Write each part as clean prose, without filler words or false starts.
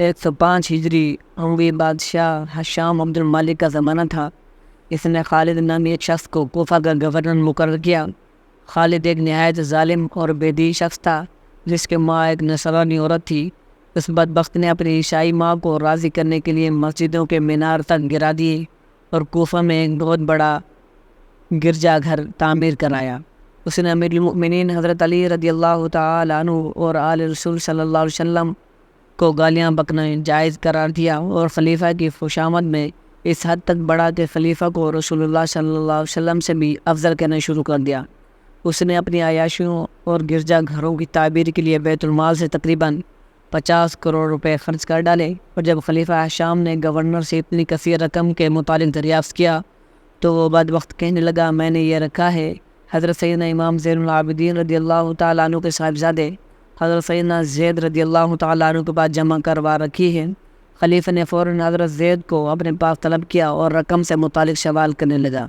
105 ہجری اموی بادشاہ حشام عبد المالک کا زمانہ تھا۔ اس نے خالد نامی ایک شخص کو کوفہ کا گورنر مقرر کیا۔ خالد ایک نہایت ظالم اور بےدین شخص تھا جس کے ماں ایک نصرانی عورت تھی۔ اس بدبخت نے اپنی عیسائی ماں کو راضی کرنے کے لیے مسجدوں کے مینار تک گرا دیے اور کوفہ میں ایک بہت بڑا گرجا گھر تعمیر کرایا۔ اس نے امیر المؤمنین حضرت علی رضی اللہ تعالی عنہ اور آل رسول صلی اللہ علیہ وسلم کو گالیاں بکنا جائز قرار دیا اور خلیفہ کی خوشامد میں اس حد تک بڑھا کہ خلیفہ کو رسول اللہ صلی اللہ علیہ وسلم سے بھی افضل کہنا شروع کر دیا۔ اس نے اپنی عیاشیوں اور گرجا گھروں کی تعبیر کے لیے بیت المال سے تقریباً 50 کروڑ روپے خرچ کر ڈالے، اور جب خلیفہ حشام نے گورنر سے اتنی کثیر رقم کے متعلق دریافت کیا تو وہ بدبخت کہنے لگا، میں نے یہ رکھا ہے حضرت سیدنا امام زین العابدین رضی اللہ تعالیٰ عنہ کے صاحبزادے حضرت سیدنا زید رضی اللہ تعالیٰ عنہ کے بعد جمع کروا رکھی ہے۔ خلیفہ نے فوراً حضرت زید کو اپنے پاس طلب کیا اور رقم سے متعلق سوال کرنے لگا۔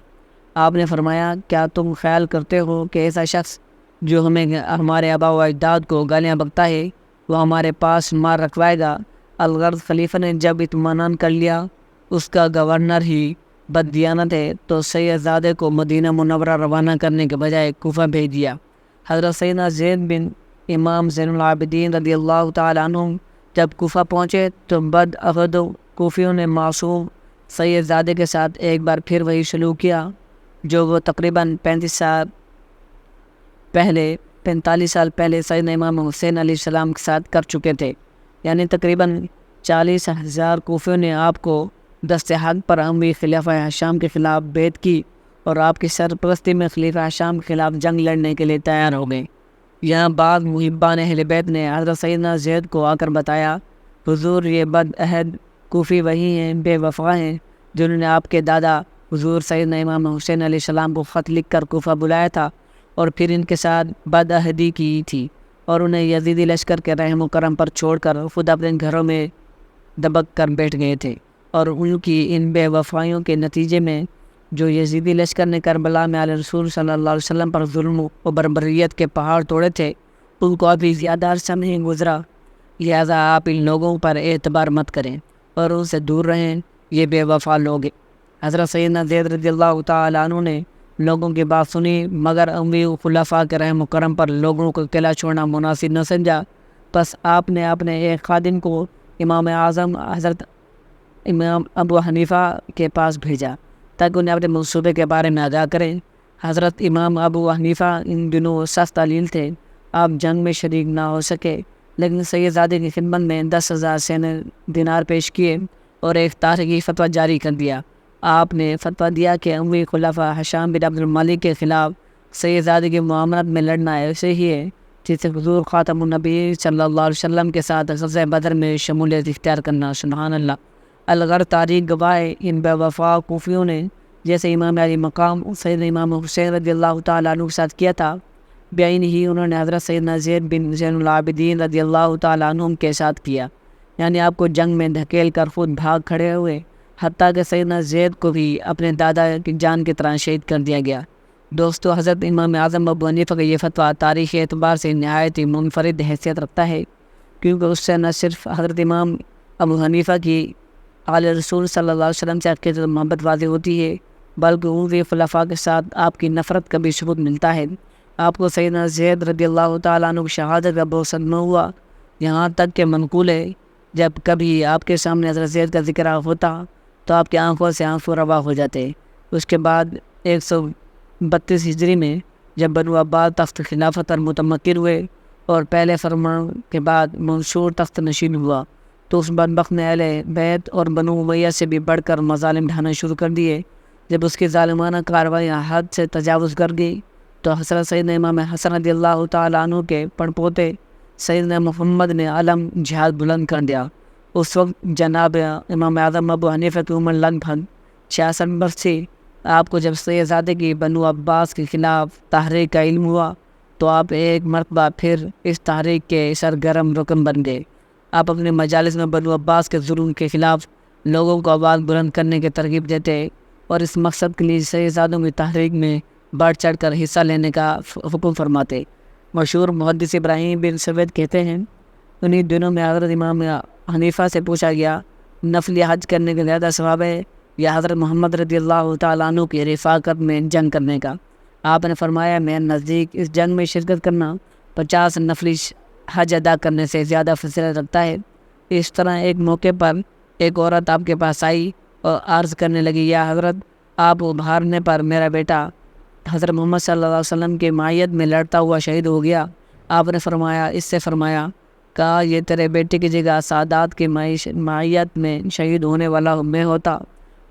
آپ نے فرمایا، کیا تم خیال کرتے ہو کہ ایسا شخص جو ہمارے آباء و اجداد کو گالیاں بکتا ہے وہ ہمارے پاس مال رکھوائے گا؟ الغرض خلیفہ نے جب اطمینان کر لیا اس کا گورنر ہی بددیانت ہے تو سید زادے کو مدینہ منورہ روانہ کرنے کے بجائے کوفہ بھیج دیا۔ حضرت سیدنا زید بن امام زین العابدین رضی اللہ تعالیٰ عنہ جب کوفہ پہنچے تو بدعقد کوفیوں نے معصوم سید زادے کے ساتھ ایک بار پھر وہی سلوک کیا جو وہ تقریباً 45 سال پہلے سیدنا امام حسین علیہ السلام کے ساتھ کر چکے تھے، یعنی تقریباً 40,000 کوفیوں نے آپ کو دست حق پر اموی خلیفہ حشام کے خلاف بیعت کی اور آپ کی سرپرستی میں خلیفہ حشام کے خلاف جنگ لڑنے کے لیے تیار ہو گئے۔ یہاں بعض محبان اہل بیت نے حضرت سیدنا زید کو آ کر بتایا، حضور یہ بد عہد کوفی وہی ہیں، بے وفا ہیں جنہوں نے آپ کے دادا حضور سیدنا امام حسین علیہ السلام کو خط لکھ کر کوفہ بلایا تھا اور پھر ان کے ساتھ بد عہدی کی تھی اور انہیں یزیدی لشکر کے رحم و کرم پر چھوڑ کر خود اپنے گھروں میں دبک کر بیٹھ گئے تھے، اور ان کی ان بے وفائیوں کے نتیجے میں جو یزیدی لشکر نے کربلا میں علیہ رسول صلی اللہ علیہ وسلم پر ظلم و بربریت کے پہاڑ توڑے تھے ان کو ابھی زیادہ عرصہ نہیں گزرا، لہذا آپ ان لوگوں پر اعتبار مت کریں اور ان سے دور رہیں، یہ بے وفا لوگ۔ حضرت سیدنا زید رضی اللہ تعالیٰ عنہ نے لوگوں کی بات سنی، مگر اموی خلفاء کے رحم و کرم پر لوگوں کو اکیلا چھوڑنا مناسب نہ سمجھا، بس آپ نے اپنے ایک خادم کو امام اعظم حضرت امام ابو حنیفہ کے پاس بھیجا تاکہ انہیں اپنے منصوبے کے بارے میں آگاہ کریں۔ حضرت امام ابو حنیفہ ان دنوں سخت علیل تھے، آپ جنگ میں شریک نہ ہو سکے، لیکن سید زادے کی خدمت میں 10,000 سینے دینار پیش کیے اور ایک تاریخی فتویٰ جاری کر دیا۔ آپ نے فتویٰ دیا کہ اموی خلیفہ حشام بن عبد المالک کے خلاف سید زادے کی معاملات میں لڑنا ایسے ہی ہے جیسے حضور خاتم النبی صلی اللہ علیہ وسلم کے ساتھ غزوہ بدر میں شمولیت اختیار کرنا۔ سبحان اللہ۔ الغرض تاریخ گواہ ان بے وفا کوفیوں نے جیسے امام علی مقام سیدنا امام حسین رضی اللہ تعالیٰ عنہ کے ساتھ کیا تھا، بعین ہی انہوں نے حضرت سیدنا زید بن زین العابدین رضی اللہ تعالیٰ عنہ کے ساتھ کیا، یعنی آپ کو جنگ میں دھکیل کر خود بھاگ کھڑے ہوئے، حتیٰ کہ سیدنا زید کو بھی اپنے دادا کی جان کی طرح شہید کر دیا گیا۔ دوستو، حضرت امام اعظم ابو حنیفہ کا یہ فتویٰ تاریخی اعتبار سے نہایت ہی منفرد حیثیت رکھتا ہے، کیونکہ اس سے نہ صرف حضرت امام ابو حنیفہ کی آل رسول صلی اللہ علیہ وسلم سے عقیدت و محبت واضح ہوتی ہے، بلکہ ان خلفاء کے ساتھ آپ کی نفرت کا بھی ثبوت ملتا ہے۔ آپ کو سیدنا زید رضی اللہ تعالیٰ عنہ کی شہادت کا بہت صدمہ ہوا، یہاں تک کہ منقول ہے جب کبھی آپ کے سامنے حضرت زید کا ذکر ہوتا تو آپ کی آنکھوں سے آنسو روا ہو جاتے۔ اس کے بعد 132 ہجری میں جب بنو عباس تخت خلافت پر متمکن ہوئے اور پہلے فرمان کے بعد منصور تخت نشین ہوا تو اس بدبخت نے اہل بیت اور بنو امیہ سے بھی بڑھ کر مظالم ڈھانا شروع کر دیے۔ جب اس کی ظالمانہ کارروائیاں حد سے تجاوز کر گئی تو حضرت سیدنا امام حسن رضی اللہ تعالیٰ عنہ کے پڑپوتے سیدنا محمد نے علم جہاد بلند کر دیا۔ اس وقت جناب امام اعظم ابو حنیفہ کی عمر لگ بھگ 66 برس تھی۔ آپ کو جب سید زادے کی بنو عباس کے خلاف تحریک کا علم ہوا تو آپ ایک مرتبہ پھر اس تحریک کے سرگرم رکن بن گئے۔ آپ اپنے مجالس میں بنو عباس کے ظلم کے خلاف لوگوں کو آواز بلند کرنے کی ترغیب دیتے اور اس مقصد کے لیے سید زادوں کی تحریک میں بڑھ چڑھ کر حصہ لینے کا حکم فرماتے۔ مشہور محدث ابراہیم بن سوید کہتے ہیں، انہی دنوں میں حضرت امام حنیفہ سے پوچھا گیا نفلی حج کرنے کا زیادہ ثواب ہے یا حضرت محمد رضی اللہ تعالیٰ عنہ کی رفاقت میں جنگ کرنے کا؟ آپ نے فرمایا میرے نزدیک اس جنگ میں شرکت کرنا 50 نفلی حج ادا کرنے سے زیادہ فضیلت رکھتا ہے۔ اس طرح ایک موقع پر ایک عورت آپ کے پاس آئی اور عرض کرنے لگی یا حضرت آپ ابھارنے پر میرا بیٹا حضرت محمد صلی اللہ علیہ وسلم کے معیت میں لڑتا ہوا شہید ہو گیا۔ آپ نے فرمایا اس سے فرمایا کہا یہ تیرے بیٹے کی جگہ سعادات کی معیت میں شہید ہونے والا میں ہوتا۔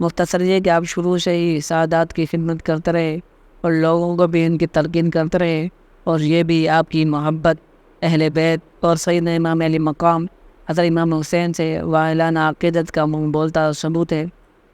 مختصر یہ کہ آپ شروع سے ہی سعادات کی خدمت کرتے رہے اور لوگوں کو بھی ان کی تلقین کرتے رہے، اور یہ بھی آپ کی محبت اہل بیت اور سیدنا امام علی مقام حضرت امام حسین سے واعلانہ عقیدت کا منہ بولتا ثبوت ہے۔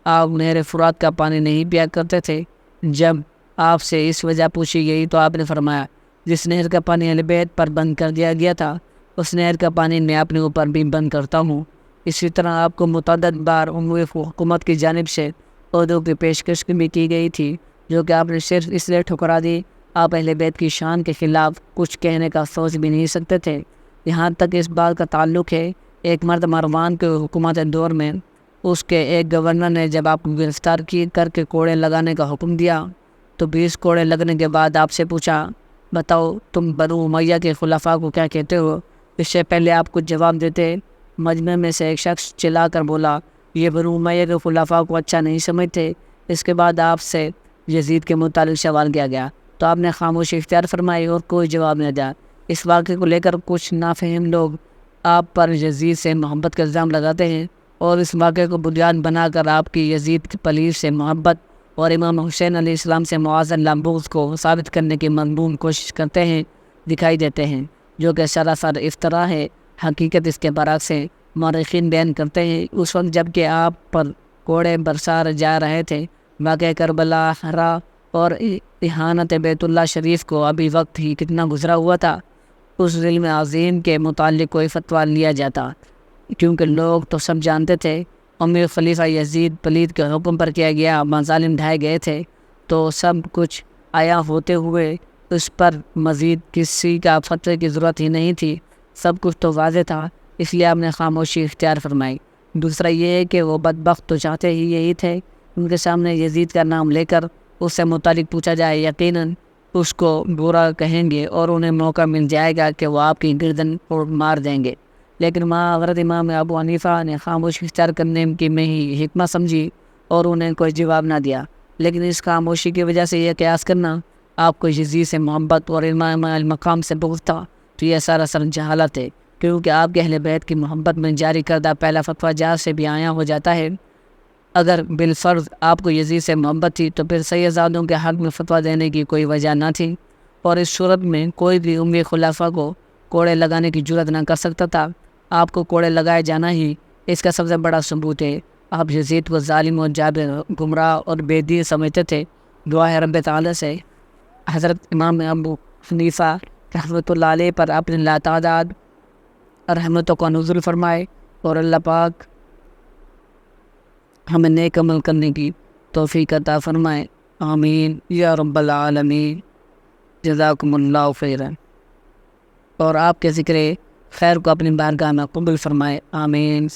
آپ نہر فرات کا پانی نہیں پیا کرتے تھے۔ جب آپ سے اس وجہ پوچھی گئی تو آپ نے فرمایا جس نہر کا پانی اہل بیت پر بند کر دیا گیا تھا اس نہر کا پانی میں اپنے اوپر بھی بند کرتا ہوں۔ اسی طرح آپ کو متعدد بار عمومی حکومت کی جانب سے عہدوں کی پیشکش بھی کی گئی تھی جو کہ آپ نے صرف اس لیے ٹھکرا دی آپ اہل بیت کی شان کے خلاف کچھ کہنے کا سوچ بھی نہیں سکتے تھے۔ یہاں تک اس بات کا تعلق ہے ایک مرد مروان کے حکومت دور میں اس کے ایک گورنر نے جب آپ کو گرفتار کر کے کوڑے لگانے کا حکم دیا تو 20 کوڑے لگنے کے بعد آپ سے پوچھا بتاؤ تم بنو امیہ کے خلفاء کو کیا کہتے ہو؟ اس سے پہلے آپ کچھ جواب دیتے۔ مجمع میں سے ایک شخص چلا کر بولا یہ بنو امیہ کے خلفاء کو اچھا نہیں سمجھتے۔ اس کے بعد آپ سے یزید کے متعلق سوال کیا گیا تو آپ نے خاموشی اختیار فرمائی اور کوئی جواب نہ دیا۔ اس واقعے کو لے کر کچھ نافہم لوگ آپ پر یزید سے محبت کا الزام لگاتے ہیں اور اس واقعے کو بنیاد بنا کر آپ کی یزید کی پلیس سے محبت اور امام حسین علیہ السلام سے معاذ اللہ بغض کو ثابت کرنے کی مضمون کوشش کرتے ہیں دکھائی دیتے ہیں جو کہ سراسر افطراء ہے۔ حقیقت اس کے برعکس ہے۔ مورخین بیان کرتے ہیں اس وقت جب کہ آپ پر کوڑے برسار جا رہے تھے واقعہ کربلا ہرا اور احانت بیت اللہ شریف کو ابھی وقت ہی کتنا گزرا ہوا تھا اس ظلم عظیم کے متعلق کوئی فتویٰ لیا جاتا کیونکہ لوگ تو سب جانتے تھے امیر خلیفہ یزید پلید کے حکم پر کیا گیا مظالم ڈھائے گئے تھے تو سب کچھ آیا ہوتے ہوئے اس پر مزید کسی کا فتوے کی ضرورت ہی نہیں تھی۔ سب کچھ تو واضح تھا اس لیے آپ نے خاموشی اختیار فرمائی۔ دوسرا یہ ہے کہ وہ بدبخت تو چاہتے ہی یہی تھے ان کے سامنے یزید کا نام لے کر اس سے متعلق پوچھا جائے یقیناً اس کو برا کہیں گے اور انہیں موقع مل جائے گا کہ وہ آپ کی گردن اور مار دیں گے۔ لیکن ماں حضرت امام ابو حنیفہ نے خاموشی اختیار کرنے کی میں ہی حکمت سمجھی اور انہیں کوئی جواب نہ دیا۔ لیکن اس خاموشی کی وجہ سے یہ قیاس کرنا آپ کو یزید سے محبت اور امام المقام سے بغض تھا تو یہ سراسر جہالت ہے کیونکہ آپ کے اہل بیت کی محبت میں جاری کردہ پہلا فتویٰ جہاز سے بھی آیا ہو جاتا ہے۔ اگر بالفرض آپ کو یزید سے محبت تھی تو پھر سید زادوں کے حق میں فتویٰ دینے کی کوئی وجہ نہ تھی اور اس صورت میں کوئی بھی اموی خلافہ کو کوڑے لگانے کی جرت نہ کر سکتا تھا۔ آپ کو کوڑے لگائے جانا ہی اس کا سب سے بڑا ثبوت ہے۔ آپ یزید کو ظالم و جابر گمراہ اور بے دین سمجھتے تھے۔ دعا ہے رب تعالیٰ سے حضرت امام ابو حنیفہ رحمۃ اللہ علیہ پر اپنے لاتعداد رحمتوں کا نزول فرمائے اور اللہ پاک ہمیں نیک عمل کرنے کی توفیق عطا فرمائے۔ آمین یا رب العالمین۔ جزاکم اللہ خیرا۔ اور آپ کے ذکر خیر کو اپنی بارگاہ میں قبول فرمائے۔ آمین۔